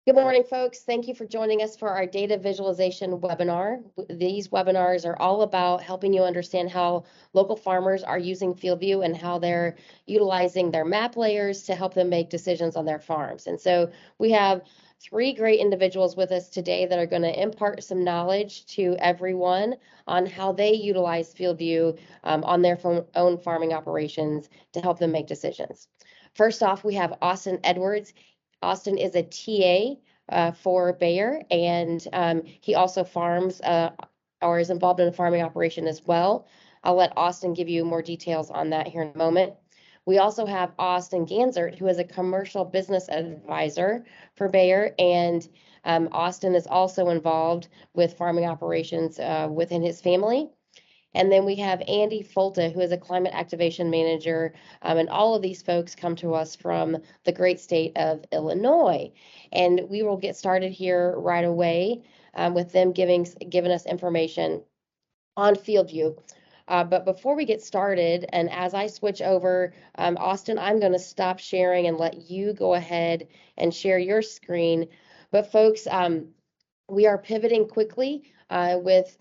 Good morning, folks. Thank you for joining us for our data visualization webinar. These webinars are all about helping you understand how local farmers are using FieldView and how they're utilizing their map layers to help them make decisions on their farms. And so we have three great individuals with us today that are going to impart some knowledge to everyone on how they utilize FieldView on their own farming operations to help them make decisions. First off, we have Austin Edwards. Austin is a TA for Bayer, and he also farms or is involved in a farming operation as well. I'll let Austin give you more details on that here in a moment. We also have Austin Ganzert, who is a commercial business advisor for Bayer, and Austin is also involved with farming operations within his family. And then we have Andy Folta, who is a climate activation manager. And all of these folks come to us from the great state of Illinois. And we will get started here right away with them giving us information on FieldView. But before we get started, and as I switch over, Austin, I'm going to stop sharing and let you go ahead and share your screen. But folks, we are pivoting quickly with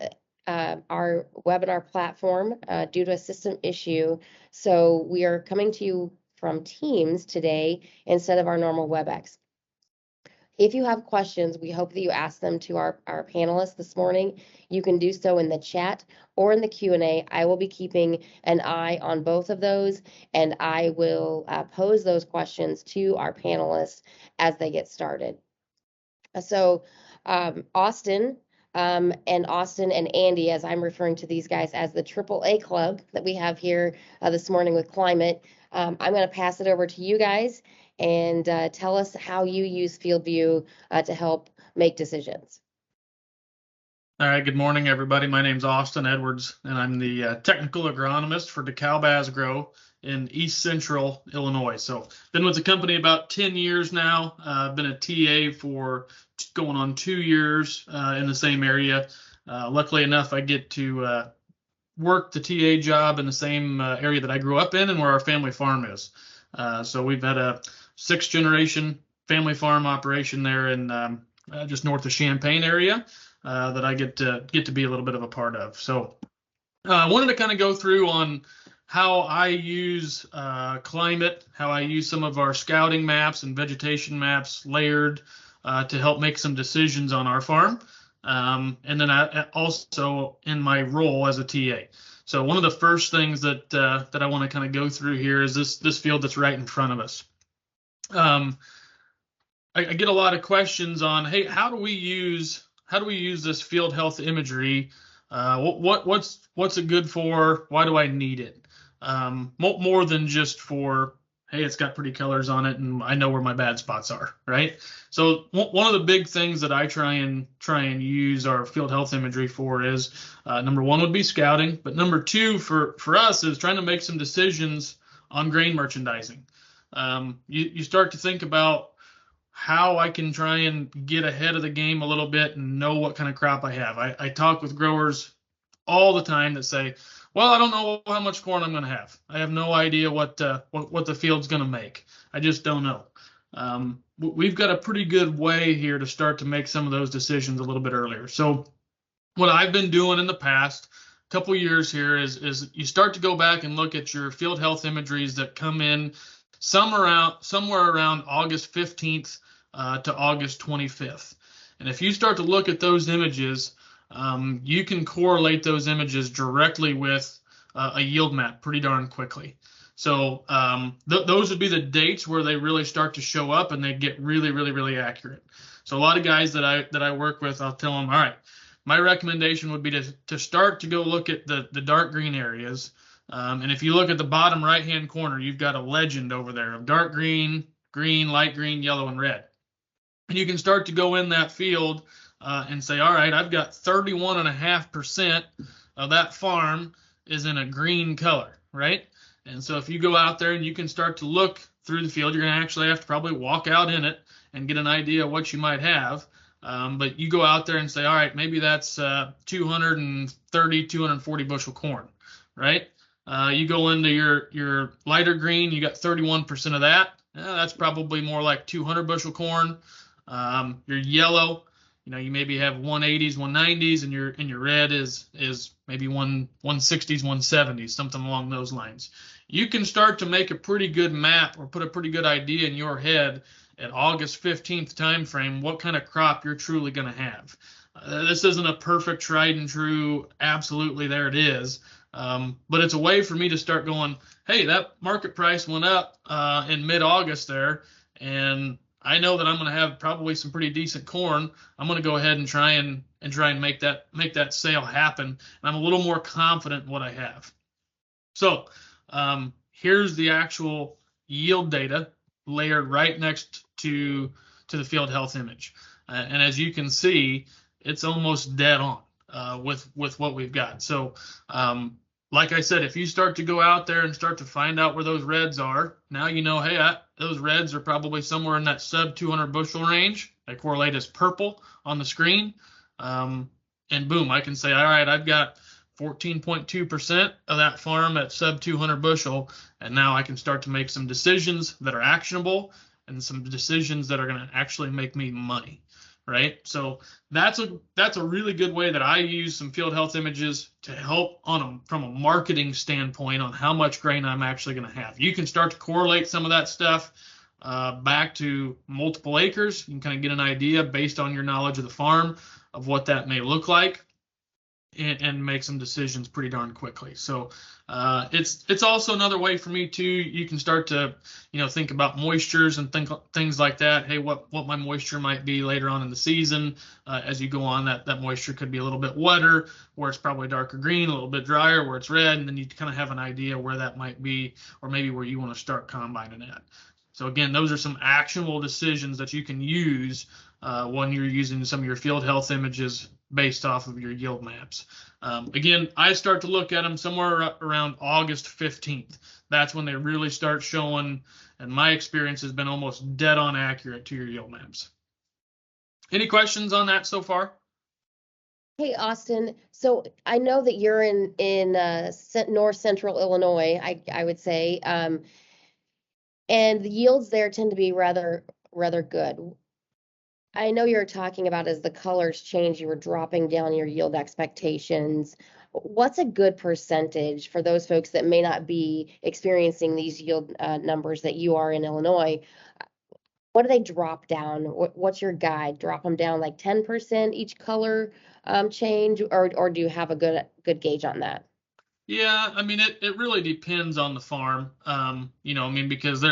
our webinar platform due to a system issue. So we are coming to you from Teams today instead of our normal WebEx. If you have questions, we hope that you ask them to our panelists this morning. You can do so in the chat or in the Q&A. I will be keeping an eye on both of those, and I will pose those questions to our panelists as they get started. So Austin and Andy, as I'm referring to these guys as the AAA club that we have here this morning with climate, I'm going to pass it over to you guys and tell us how you use FieldView to help make decisions. All right, good morning, everybody. My name's Austin Edwards, and I'm the technical agronomist for DEKALB Asgrow in East Central Illinois. So been with the company about 10 years now. I've been a TA for going on 2 years in the same area. Luckily enough, I get to work the TA job in the same area that I grew up in and where our family farm is. So we've had a 6th generation family farm operation there in just north of Champaign area that I get to be a little bit of a part of. So I wanted to kind of go through on how I use climate, how I use some of our scouting maps and vegetation maps layered to help make some decisions on our farm. And then I also in my role as a TA. So one of the first things that I want to kind of go through here is this field that's right in front of us. I get a lot of questions on, hey, how do we use this FieldHealth Imagery? What's it good for? Why do I need it? More than just for, hey, it's got pretty colors on it and I know where my bad spots are, right? So one of the big things that I try and use our FieldHealth Imagery for is number one would be scouting, but number two for us is trying to make some decisions on grain merchandising. You start to think about how I can try and get ahead of the game a little bit and know what kind of crop I have. I talk with growers all the time that say, well, I don't know how much corn I'm going to have. I have no idea what the field's going to make. I just don't know. We've got a pretty good way here to start to make some of those decisions a little bit earlier. So what I've been doing in the past couple years here is you start to go back and look at your FieldHealth imageries that come in somewhere around August 15th to August 25th. And if you start to look at those images, you can correlate those images directly with a yield map pretty darn quickly. So those would be the dates where they really start to show up and they get really, really, really accurate. So a lot of guys that I work with, I'll tell them, all right, my recommendation would be to start to go look at the dark green areas. And if you look at the bottom right-hand corner, you've got a legend over there of dark green, green, light green, yellow, and red. And you can start to go in that field and say, all right, I've got 31.5% of that farm is in a green color, right? And so if you go out there and you can start to look through the field, you're going to actually have to probably walk out in it and get an idea of what you might have. But you go out there and say, all right, maybe that's 230, 240 bushel corn, right? You go into your lighter green, you got 31% of that. That's probably more like 200 bushel corn. Your yellow, you maybe have 180s, 190s, and your red is maybe 160s, 170s, something along those lines. You can start to make a pretty good map or put a pretty good idea in your head at August 15th time frame what kind of crop you're truly going to have. This isn't a perfect tried and true, absolutely there it is. But it's a way for me to start going, hey, that market price went up in mid-August there, and I know that I'm going to have probably some pretty decent corn. I'm going to go ahead and try and make that sale happen. And I'm a little more confident in what I have. So here's the actual yield data layered right next to the field health image. And as you can see, it's almost dead on with what we've got. So like I said, if you start to go out there and start to find out where those reds are, now you know, hey, those reds are probably somewhere in that sub 200 bushel range. They correlate as purple on the screen. And boom, I can say, all right, I've got 14.2% of that farm at sub 200 bushel. And now I can start to make some decisions that are actionable and some decisions that are going to actually make me money. Right. So that's a really good way that I use some field health images to help from a marketing standpoint on how much grain I'm actually going to have. You can start to correlate some of that stuff back to multiple acres. You can kind of get an idea based on your knowledge of the farm of what that may look like and make some decisions pretty darn quickly. So it's also another way for me too. You can start to think about moistures and things like that. Hey, what my moisture might be later on in the season. As you go on, that moisture could be a little bit wetter, where it's probably darker green, a little bit drier, where it's red, and then you kind of have an idea where that might be, or maybe where you want to start combining at. So again, those are some actionable decisions that you can use when you're using some of your field health images based off of your yield maps. Again, I start to look at them somewhere around August 15th. That's when they really start showing, and my experience has been almost dead on accurate to your yield maps. Any questions on that so far? Hey, Austin. So I know that you're in north central Illinois, I would say, and the yields there tend to be rather good. I know you're talking about as the colors change, you were dropping down your yield expectations. What's a good percentage for those folks that may not be experiencing these yield numbers that you are in Illinois? What do they drop down? What's your guide? Drop them down like 10% each color change, or do you have a good gauge on that? Yeah, I mean it really depends on the farm. Because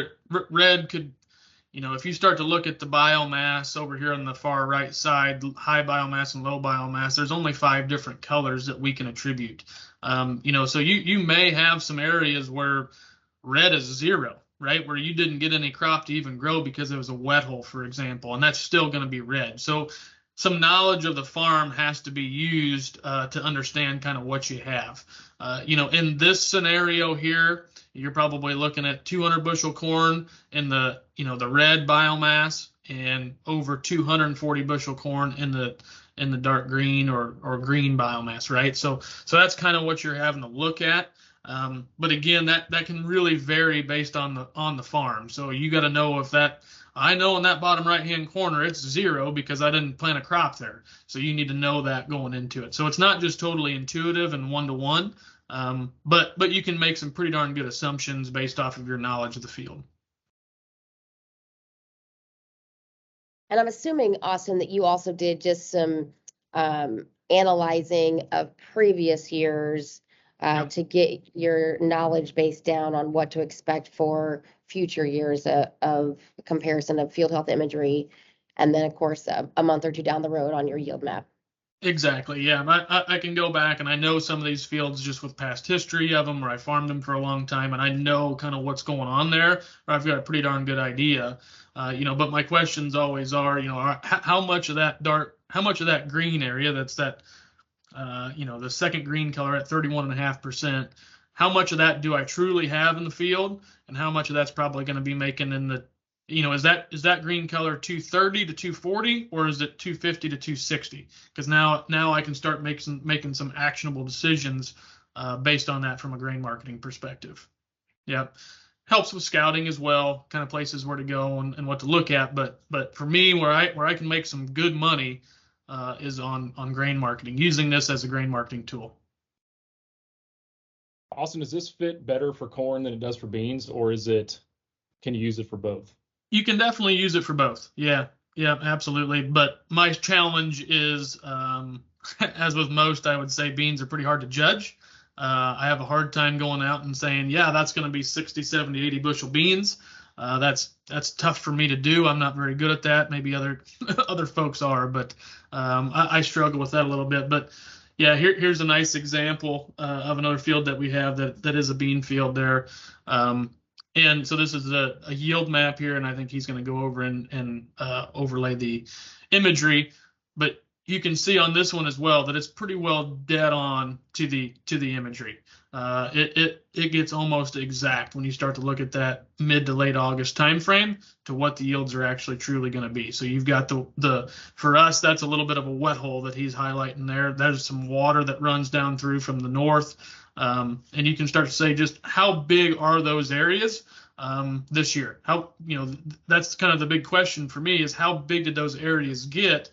red could, if you start to look at the biomass over here on the far right side, high biomass and low biomass, there's only 5 different colors that we can attribute. So you may have some areas where red is 0, right? Where you didn't get any crop to even grow because it was a wet hole, for example, and that's still going to be red. So some knowledge of the farm has to be used to understand kind of what you have. In this scenario here, you're probably looking at 200 bushel corn in the red biomass and over 240 bushel corn in the dark green or green biomass, right? So that's kind of what you're having to look at. But again, that can really vary based on the farm. So you got to know if that. I know in that bottom right-hand corner, it's 0 because I didn't plant a crop there. So you need to know that going into it. So it's not just totally intuitive and one-to-one, but you can make some pretty darn good assumptions based off of your knowledge of the field. And I'm assuming, Austin, that you also did just some analyzing of previous years Yep. to get your knowledge base down on what to expect for future years of comparison of field health imagery, and then, of course, a month or two down the road on your yield map. Exactly. Yeah. I can go back and I know some of these fields just with past history of them, or I farmed them for a long time and I know kind of what's going on there, or I've got a pretty darn good idea. But my questions always are, how much of that green area, that's that, the second green color at 31.5%, how much of that do I truly have in the field, and how much of that's probably going to be making in the, is that green color 230 to 240, or is it 250 to 260? Because now I can start making some actionable decisions based on that from a grain marketing perspective. Yep. helps with scouting as well, kind of places where to go and what to look at. But for me, where I can make some good money is on grain marketing, using this as a grain marketing tool. Austin, does this fit better for corn than it does for beans, or can you use it for both? You can definitely use it for both. Yeah, absolutely. But my challenge is, as with most, I would say beans are pretty hard to judge. I have a hard time going out and saying, yeah, that's going to be 60, 70, 80 bushel beans. That's tough for me to do. I'm not very good at that. Maybe other other folks are, but I struggle with that a little bit. But yeah, here's a nice example of another field that we have that is a bean field there. And so this is a yield map here, and I think he's going to go over and overlay the imagery. But you can see on this one as well that it's pretty well dead on to the imagery. It gets almost exact when you start to look at that mid to late August time frame to what the yields are actually truly going to be. So you've got the for us, that's a little bit of a wet hole that he's highlighting there. There's some water that runs down through from the north. And you can start to say just how big are those areas this year? How, that's kind of the big question for me, is how big did those areas get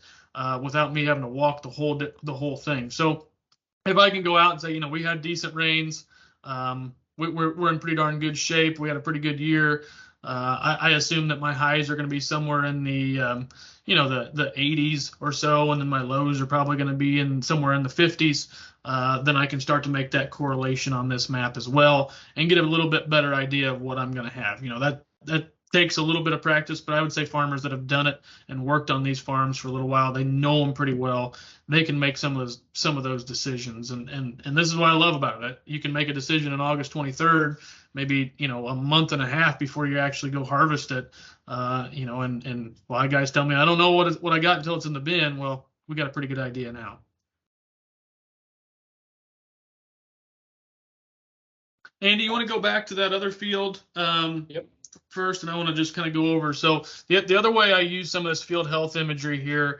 without me having to walk the whole thing? So if I can go out and say, we had decent rains, we're in pretty darn good shape. We had a pretty good year. I assume that my highs are going to be somewhere in the the 80s or so, and then my lows are probably going to be somewhere in the 50s. Then I can start to make that correlation on this map as well and get a little bit better idea of what I'm going to have. That takes a little bit of practice, but I would say farmers that have done it and worked on these farms for a little while, they know them pretty well. They can make some of those decisions, and this is what I love about it. You can make a decision on August 23rd, maybe a month and a half before you actually go harvest it. And a lot of guys tell me I don't know what I got until it's in the bin. Well, we got a pretty good idea now. Andy, you want to go back to that other field? Yep. First, and I want to just kind of go over. So the other way I use some of this field health imagery here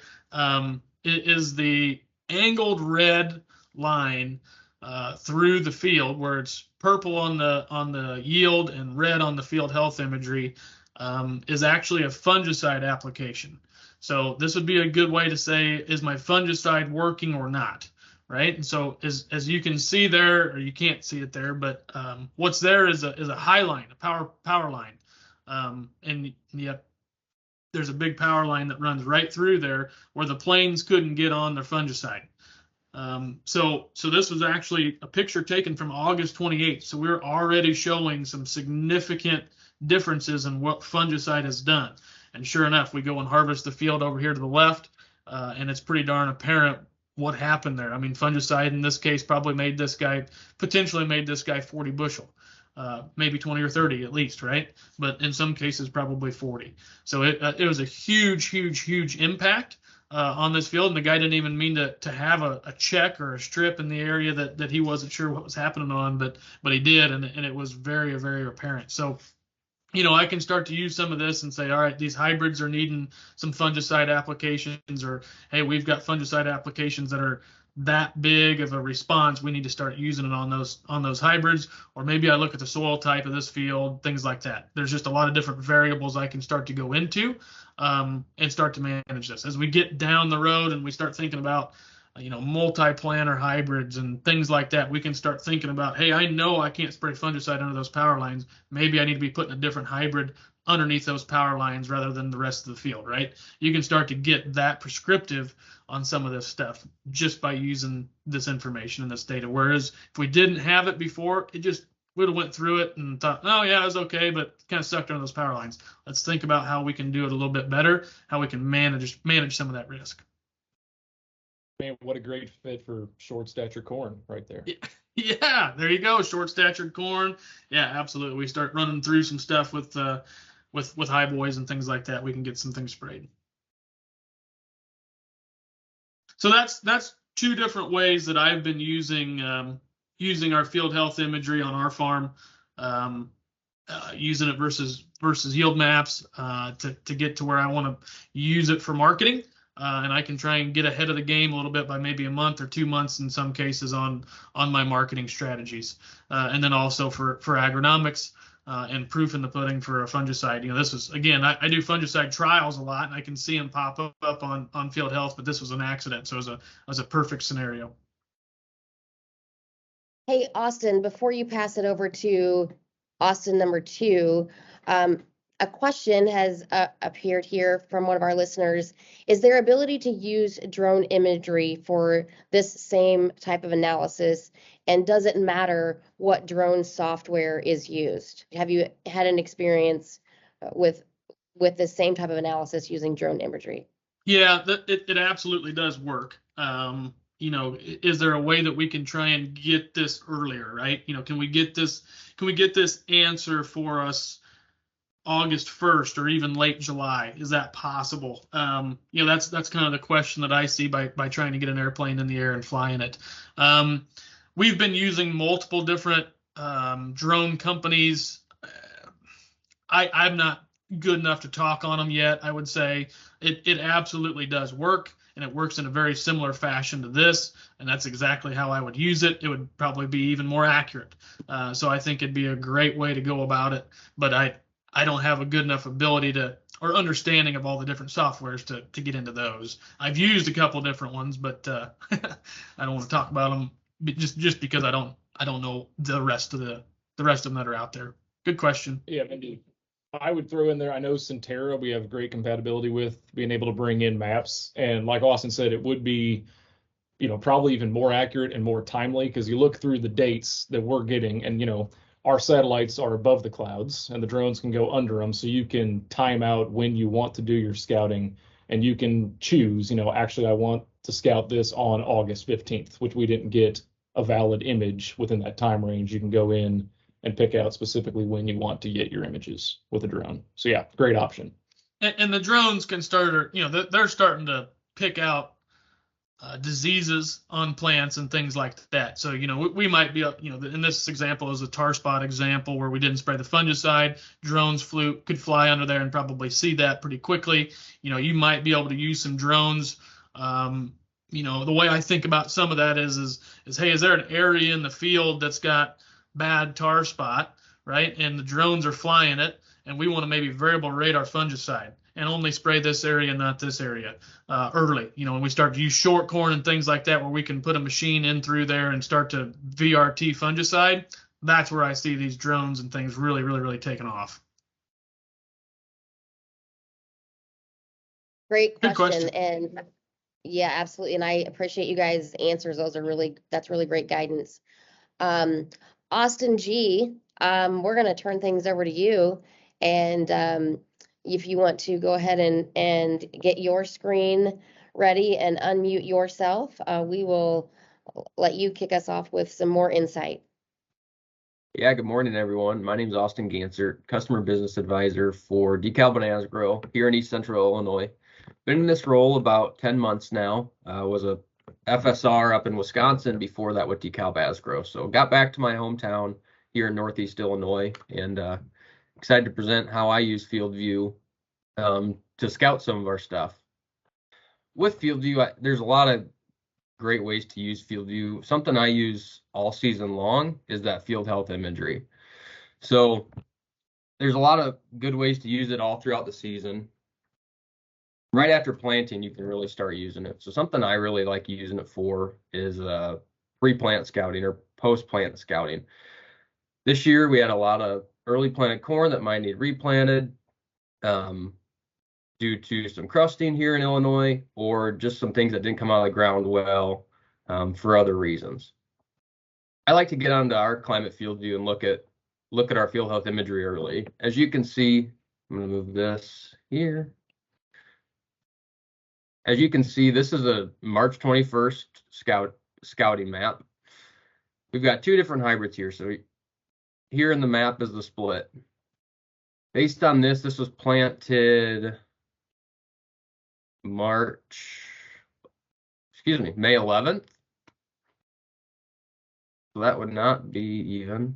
is the angled red line through the field, where it's purple on the yield and red on the field health imagery, is actually a fungicide application. So this would be a good way to say, is my fungicide working or not? Right. And so as you can see there, or you can't see it there, but what's there is a high line, a power line. And yet there's a big power line that runs right through there where the planes couldn't get on their fungicide. So this was actually a picture taken from August 28th. So we're already showing some significant differences in what fungicide has done. And sure enough, we go and harvest the field over here to the left, and it's pretty darn apparent what happened there. I mean, fungicide in this case potentially made this guy 40 bushel. Maybe 20 or 30 at least, right? But in some cases, probably 40. So it was a huge impact on this field, and the guy didn't even mean to have a check or a strip in the area that he wasn't sure what was happening on, but he did, and it was very, very apparent. So, I can start to use some of this and say, all right, these hybrids are needing some fungicide applications, or hey, we've got fungicide applications that are that big of a response, we need to start using it on those hybrids. Or maybe I look at the soil type of this field, things like that. There's just a lot of different variables I can start to go into and start to manage this. As we get down the road and we start thinking about multi-planter hybrids and things like that, we can start thinking about, hey, I know I can't spray fungicide under those power lines. Maybe I need to be putting a different hybrid underneath those power lines rather than the rest of the field, right? You can start to get that prescriptive on some of this stuff just by using this information and this data. Whereas if we didn't have it before, we'd have went through it and thought, oh yeah, it was okay, but kind of sucked under those power lines. Let's think about how we can do it a little bit better, how we can manage some of that risk. Man, what a great fit for short stature corn right there. Yeah, there you go, short statured corn. Yeah, absolutely. We start running through some stuff with high boys and things like that. We can get some things sprayed. So that's two different ways that I've been using our field health imagery on our farm, using it versus yield maps to get to where I want to use it for marketing. And I can try and get ahead of the game a little bit by maybe a month or 2 months in some cases on my marketing strategies. And then also for agronomics, and proof in the pudding for a fungicide. This is, again, I do fungicide trials a lot, and I can see them pop up on Field Health, but this was an accident, so it was a perfect scenario. Hey, Austin, before you pass it over to Austin number 2, a question has appeared here from one of our listeners. Is there ability to use drone imagery for this same type of analysis? And does it matter what drone software is used? Have you had an experience with the same type of analysis using drone imagery? Yeah, it absolutely does work. Is there a way that we can try and get this earlier, right? Can we get this answer for us August 1st or even late July? Is that possible? That's kind of the question that I see by trying to get an airplane in the air and flying it. We've been using multiple different drone companies. I'm not good enough to talk on them yet. I would say it absolutely does work, and it works in a very similar fashion to this, and that's exactly how I would use it. It would probably be even more accurate. So I think it'd be a great way to go about it, but I don't have a good enough ability or understanding of all the different softwares to get into those. I've used a couple different ones, but I don't want to talk about them just because I don't know the rest of them that are out there. Good question. Yeah, indeed. I would throw in there, I know Centera we have great compatibility with, being able to bring in maps. And like Austin said, it would be, probably even more accurate and more timely, because you look through the dates that we're getting, and, our satellites are above the clouds and the drones can go under them. So you can time out when you want to do your scouting, and you can choose, actually, I want to scout this on August 15th, which we didn't get a valid image within that time range. You can go in and pick out specifically when you want to get your images with a drone. So yeah, great option. And the drones can start, they're starting to pick out diseases on plants and things like that. So, we might be, in this example is a tar spot example where we didn't spray the fungicide. Drones could fly under there and probably see that pretty quickly. You might be able to use some drones. The way I think about some of that is, hey, is there an area in the field that's got bad tar spot, right? And the drones are flying it, and we want to maybe variable rate our fungicide and only spray this area, not this area, early. When we start to use short corn and things like that, where we can put a machine in through there and start to VRT fungicide, that's where I see these drones and things really, really, really taking off. Great question. Good question. And yeah, absolutely. And I appreciate you guys' answers. That's really great guidance. Austin G, we're going to turn things over to you. And if you want to go ahead and get your screen ready and unmute yourself, we will let you kick us off with some more insight. Yeah, good morning, everyone. My name is Austin Ganzert, Customer Business Advisor for DEKALB and Asgrow here in East Central Illinois. Been in this role about 10 months now. Was a FSR up in Wisconsin before that with DEKALB Asgrow. So got back to my hometown here in Northeast Illinois, and excited to present how I use FieldView to scout some of our stuff. With FieldView, there's a lot of great ways to use FieldView. Something I use all season long is that FieldHealth Imagery. So there's a lot of good ways to use it all throughout the season. Right after planting, you can really start using it. So something I really like using it for is pre-plant scouting or post-plant scouting. This year, we had a lot of early planted corn that might need replanted due to some crusting here in Illinois, or just some things that didn't come out of the ground well for other reasons. I like to get onto our Climate FieldView and look at our field health imagery early. As you can see, I'm going to move this here. As you can see, this is a March 21st scouting map. We've got two different hybrids here. So here in the map is the split. Based on this was planted May 11th. So that would not be even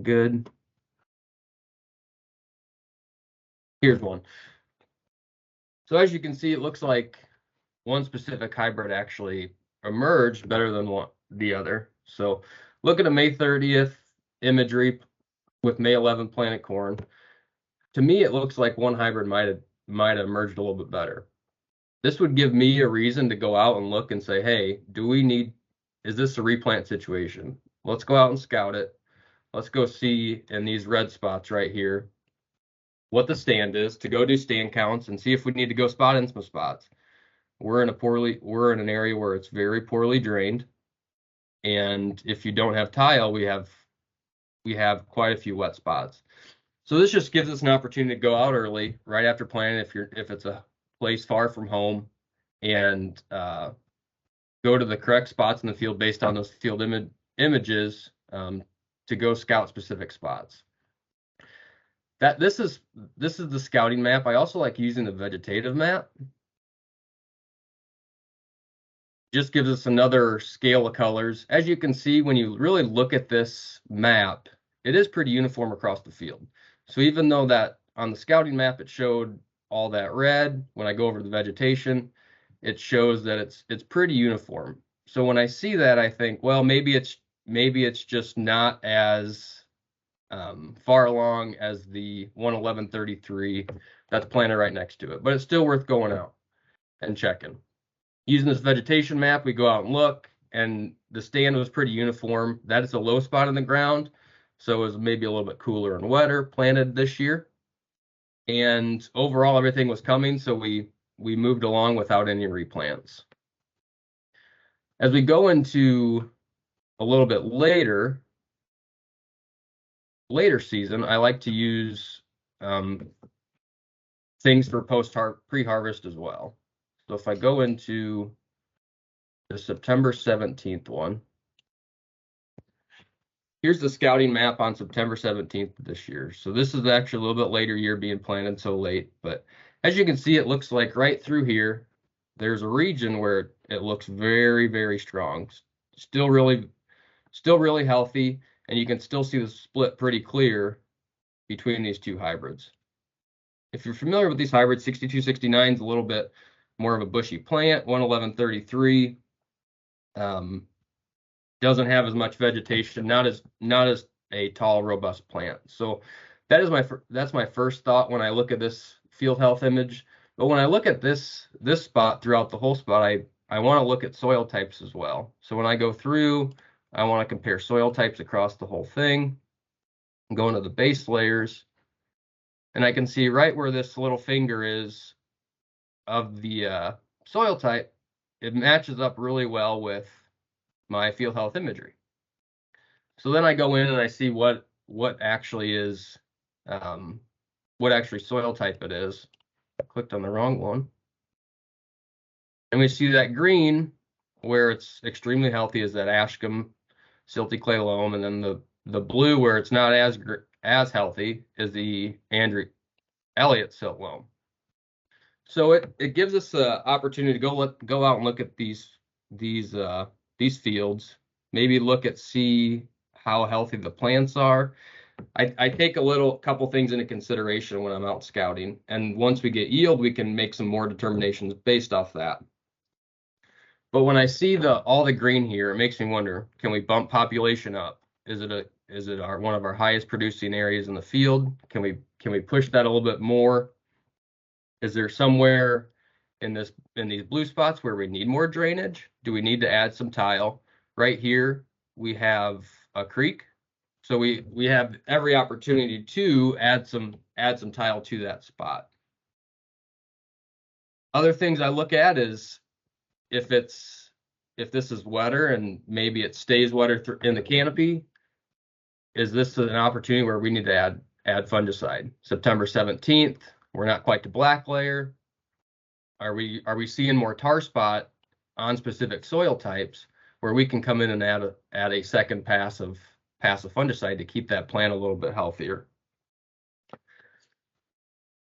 good. Here's one. So as you can see, it looks like one specific hybrid actually emerged better than the other. So look at a May 30th imagery with May 11 planted corn. To me, it looks like one hybrid might have emerged a little bit better. This would give me a reason to go out and look and say, hey, is this a replant situation? Let's go out and scout it. Let's go see in these red spots right here what the stand is, to go do stand counts and see if we need to go spot in some spots. We're in an area where it's very poorly drained. And if you don't have tile, we have quite a few wet spots. So this just gives us an opportunity to go out early, right after planting, if it's a place far from home, and go to the correct spots in the field based on those field images to go scout specific spots. This is the scouting map. I also like using the vegetative map. Just gives us another scale of colors. As you can see, when you really look at this map, it is pretty uniform across the field. So even though that on the scouting map it showed all that red, when I go over to the vegetation, it shows that it's pretty uniform. So when I see that, I think, well, maybe it's just not as far along as the 11133 that's planted right next to it, but it's still worth going out and checking. Using this vegetation map, we go out and look, and the stand was pretty uniform. That is a low spot in the ground, so it was maybe a little bit cooler and wetter planted this year. And overall, everything was coming, so we moved along without any replants. As we go into a little bit later season, I like to use things for pre-harvest as well. So if I go into the September 17th one, here's the scouting map on September 17th of this year. So this is actually a little bit later year being planted so late, but as you can see, it looks like right through here, there's a region where it looks very, very strong. Still really healthy, and you can still see the split pretty clear between these two hybrids. If you're familiar with these hybrids, 6269 is a little bit more of a bushy plant. 11133 doesn't have as much vegetation, not as a tall, robust plant. So that's my first thought when I look at this field health image. But when I look at this spot throughout the whole spot, I want to look at soil types as well. So when I go through, I want to compare soil types across the whole thing, go into the base layers, and I can see right where this little finger is of the soil type, it matches up really well with my field health imagery. So then I go in and I see what actually is what actually soil type it is. I clicked on the wrong one. And we see that green where it's extremely healthy is that Ashcombe silty clay loam, and then the blue where it's not as healthy is the Andrew Elliott silt loam. So it gives us an opportunity to go out and look at these fields, maybe see how healthy the plants are. I take couple things into consideration when I'm out scouting, and once we get yield, we can make some more determinations based off that. But when I see all the green here, it makes me wonder: can we bump population up? Is it one of our highest producing areas in the field? Can we push that a little bit more? Is there somewhere in these blue spots where we need more drainage? Do we need to add some tile? Right here, we have a creek, so we have every opportunity to add some tile to that spot. Other things I look at is if this is wetter and maybe it stays wetter in the canopy, is this an opportunity where we need to add fungicide? September 17th, we're not quite to black layer. Are we seeing more tar spot on specific soil types where we can come in and add a second pass of fungicide to keep that plant a little bit healthier?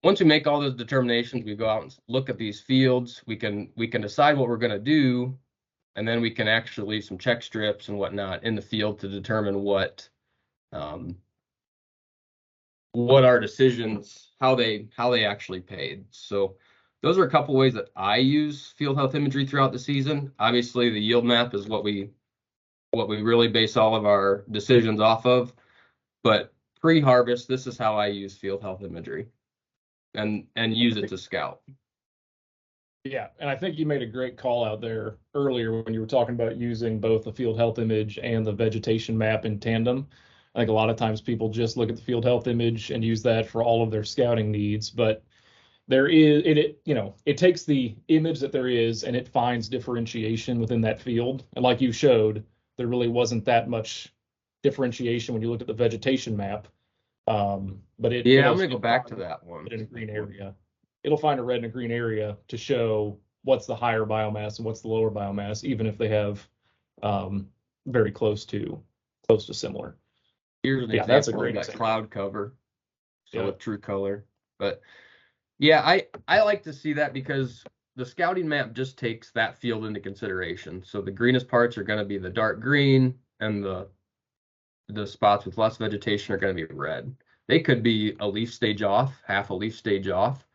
Once we make all those determinations, we go out and look at these fields. We can decide what we're going to do, and then we can actually leave some check strips and whatnot in the field to determine what our decisions, how they actually paid. So those are a couple ways that I use field health imagery throughout the season. Obviously, the yield map is what we really base all of our decisions off of. But pre-harvest, this is how I use FieldHealth Imagery and use it to scout. Yeah, and I think you made a great call out there earlier when you were talking about using both the field health image and the vegetation map in tandem. I think a lot of times people just look at the field health image and use that for all of their scouting needs, but there is it takes the image that there is and it finds differentiation within that field. And like you showed, there really wasn't that much differentiation when you looked at the vegetation map. But I'm gonna go back to that one. In a green area, it'll find a red and a green area to show what's the higher biomass and what's the lower biomass, even if they have very close to similar. Here's an example that's a great of that example. Cloud cover, so Yeah. with true color. But yeah, I like to see that because the scouting map just takes that field into consideration. So the greenest parts are going to be the dark green, and the spots with less vegetation are going to be red. They could be a leaf stage off, half a leaf stage off,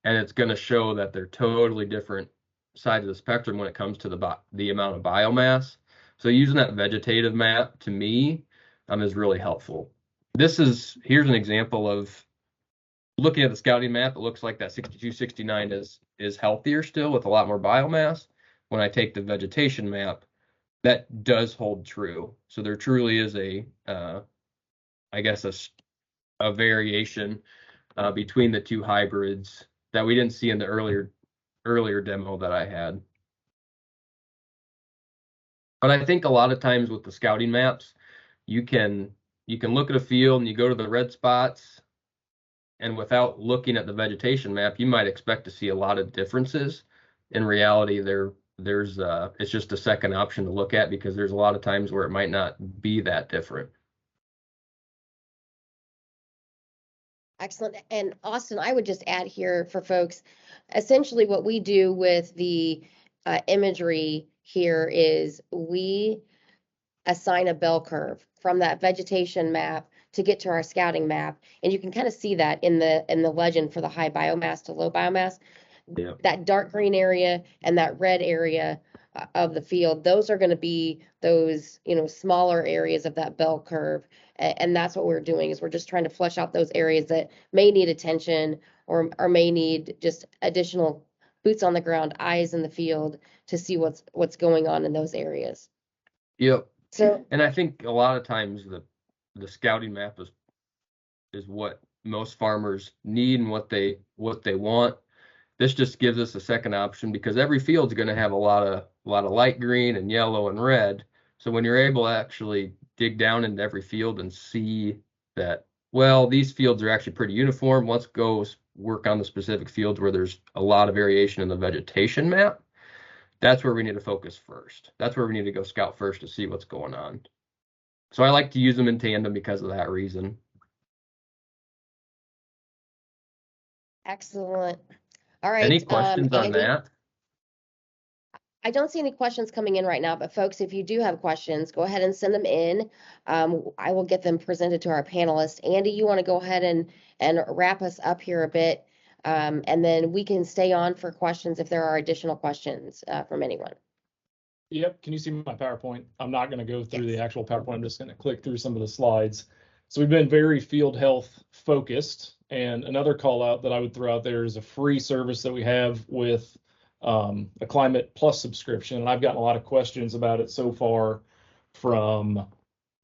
and it's going to show that they're totally different sides of the spectrum when it comes to the amount of biomass. So using that vegetative map to me is really helpful. Here's an example of looking at the scouting map. It looks like that 6269 is healthier still with a lot more biomass. When I take the vegetation map, that does hold true. So there truly is a variation between the two hybrids that we didn't see in the earlier demo that I had. But I think a lot of times with the scouting maps, you can look at a field and you go to the red spots, and without looking at the vegetation map, you might expect to see a lot of differences. In reality, there's it's just a second option to look at because there's a lot of times where it might not be that different. Excellent. And Austin, I would just add here for folks, essentially what we do with the imagery here is we assign a bell curve from that vegetation map to get to our scouting map. And you can kind of see that in the legend for the high biomass to low biomass. Yeah. That dark green area and that red area of the field, those are going to be those, smaller areas of that bell curve. And that's what we're doing is we're just trying to flesh out those areas that may need attention or may need just additional boots on the ground, eyes in the field to see what's going on in those areas. Yep. So, and I think a lot of times the scouting map is what most farmers need and what they want. This just gives us a second option because every field's going to have a lot of light green and yellow and red. So when you're able to actually dig down into every field and see that, well, these fields are actually pretty uniform. Let's go work on the specific fields where there's a lot of variation in the vegetation map. That's where we need to focus first. That's where we need to go scout first to see what's going on. So I like to use them in tandem because of that reason. excellent. All right. Any questions on Andy, that? I don't see any questions coming in right now, but folks, if you do have questions, go ahead and send them in. I will get them presented to our panelists. Andy, you want to go ahead and wrap us up here a bit, and then we can stay on for questions if there are additional questions from anyone. Yep. Can you see my PowerPoint? I'm not going to go through Yes. the actual PowerPoint. I'm just going to click through some of the slides. So we've been very field health focused. And another call out that I would throw out there is a free service that we have with a Climate Plus subscription. And I've gotten a lot of questions about it so far from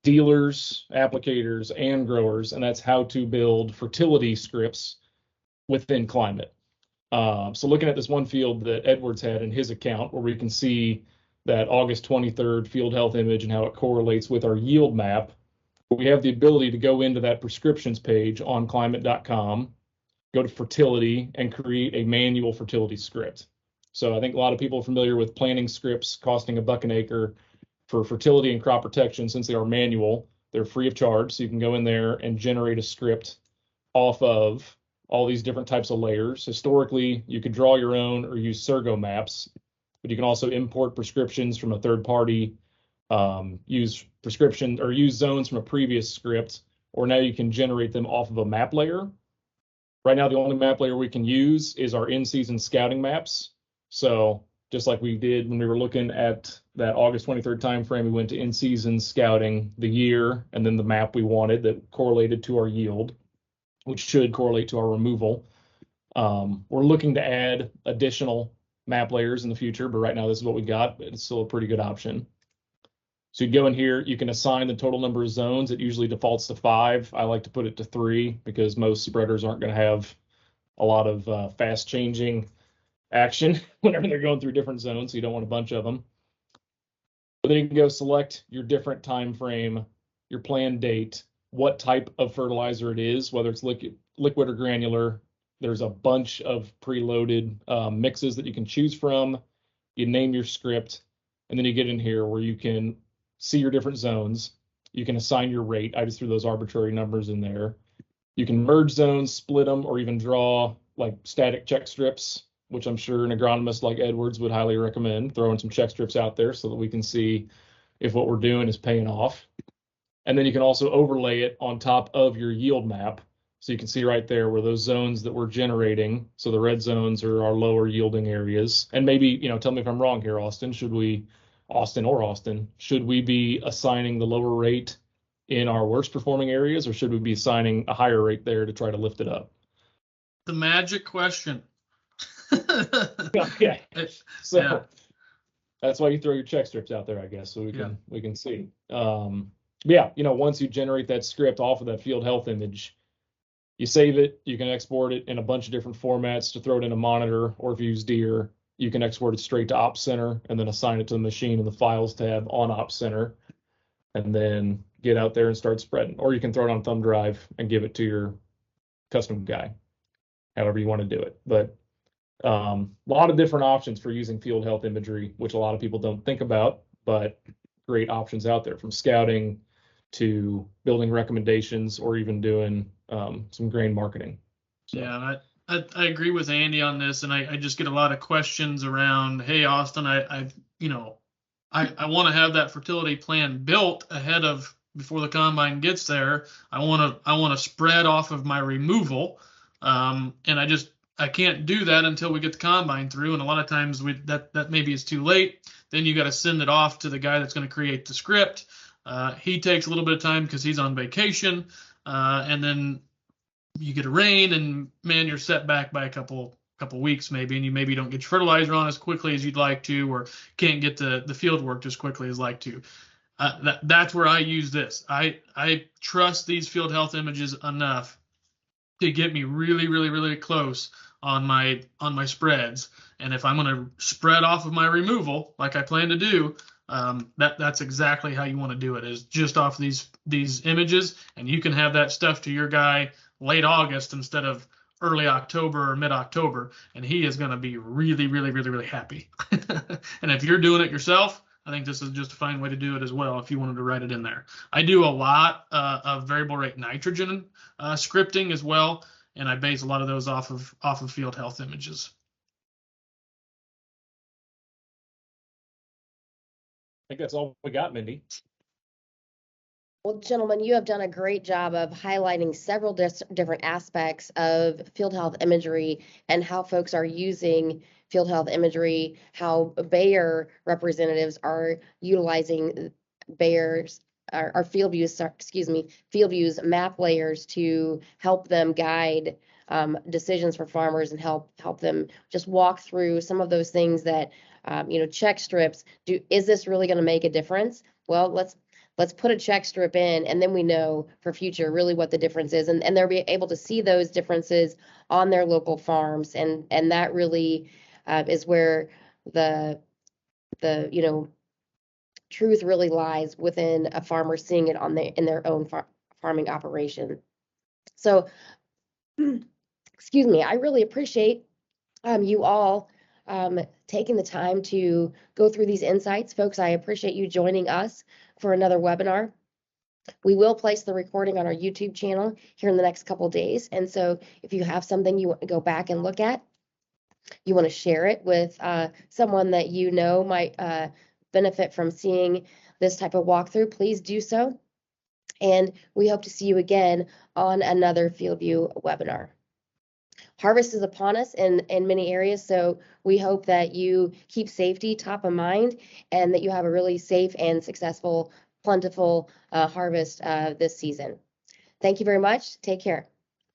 dealers, applicators, and growers. And that's how to build fertility scripts within Climate. So looking at this one field that Edwards had in his account where we can see that August 23rd field health image and how it correlates with our yield map, we have the ability to go into that prescriptions page on climate.com, go to fertility, and create a manual fertility script. So I think a lot of people are familiar with planting scripts costing $1 an acre. For fertility and crop protection, since they are manual, they're free of charge. So you can go in there and generate a script off of all these different types of layers. Historically, you could draw your own or use Sergo maps, but you can also import prescriptions from a third party, use prescription or use zones from a previous script, or now you can generate them off of a map layer. Right now, the only map layer we can use is our in-season scouting maps. So just like we did when we were looking at that August 23rd timeframe, we went to in-season scouting the year and then the map we wanted that correlated to our yield, which should correlate to our removal. We're looking to add additional map layers in the future, but right now this is what we got, but it's still a pretty good option. So you go in here, you can assign the total number of zones. It usually defaults to 5. I like to put it to 3 because most spreaders aren't going to have a lot of fast changing action whenever they're going through different zones, so you don't want a bunch of them. But then you can go select your different time frame, your planned date, what type of fertilizer it is, whether it's liquid or granular. There's a bunch of preloaded mixes that you can choose from. You name your script, and then you get in here where you can see your different zones. You can assign your rate. I just threw those arbitrary numbers in there. You can merge zones, split them, or even draw like static check strips, which I'm sure an agronomist like Edwards would highly recommend, throwing some check strips out there so that we can see if what we're doing is paying off. And then you can also overlay it on top of your yield map. So you can see right there where those zones that we're generating, so the red zones are our lower yielding areas. And maybe, tell me if I'm wrong here, Austin, should we be assigning the lower rate in our worst performing areas, or should we be assigning a higher rate there to try to lift it up? The magic question. Okay. So Yeah. That's why you throw your check strips out there, I guess, so we can see. Once you generate that script off of that field health image, you save it, you can export it in a bunch of different formats to throw it in a monitor, or if you use Deer, you can export it straight to Ops Center and then assign it to the machine in the Files tab on Ops Center, and then get out there and start spreading. Or you can throw it on thumb drive and give it to your custom guy, however you want to do it. But a lot of different options for using field health imagery, which a lot of people don't think about, but great options out there, from scouting to building recommendations, or even doing some grain marketing. So. Yeah, I agree with Andy on this, and I just get a lot of questions around, hey, Austin, I want to have that fertility plan built before the combine gets there. I want to spread off of my removal, and I can't do that until we get the combine through. And a lot of times that maybe is too late. Then you got to send it off to the guy that's going to create the script. He takes a little bit of time because he's on vacation, and then you get a rain, and man, you're set back by a couple weeks maybe, and you maybe don't get your fertilizer on as quickly as you'd like to, or can't get the field work as quickly as like to. That's where I use this. I trust these field health images enough to get me really, really, really close on my spreads. And if I'm going to spread off of my removal, like I plan to do, that's exactly how you want to do it, is just off these images, and you can have that stuff to your guy late August instead of early October or mid-October, and he is going to be really, really, really, really happy. And if you're doing it yourself, I think this is just a fine way to do it as well if you wanted to write it in there. I do a lot of variable rate nitrogen scripting as well, and I base a lot of those off of field health images. I think that's all we got, Mindy. Well, gentlemen, you have done a great job of highlighting several different aspects of field health imagery and how folks are using field health imagery, how Bayer representatives are utilizing Bayer's our FieldView's map layers to help them guide decisions for farmers and help them just walk through some of those things that check strips. Is this really going to make a difference? Well, let's put a check strip in, and then we know for future really what the difference is, and they'll be able to see those differences on their local farms, and that really is where the truth really lies, within a farmer seeing it in their own farming operation. So, excuse me, I really appreciate you all taking the time to go through these insights. Folks, I appreciate you joining us for another webinar. We will place the recording on our YouTube channel here in the next couple of days. And so if you have something you want to go back and look at, you want to share it with someone that you know might benefit from seeing this type of walkthrough, please do so. And we hope to see you again on another FieldView webinar. harvest is upon us in many areas, so we hope that you keep safety top of mind and that you have a really safe and successful, plentiful harvest this season. Thank you very much. Take care.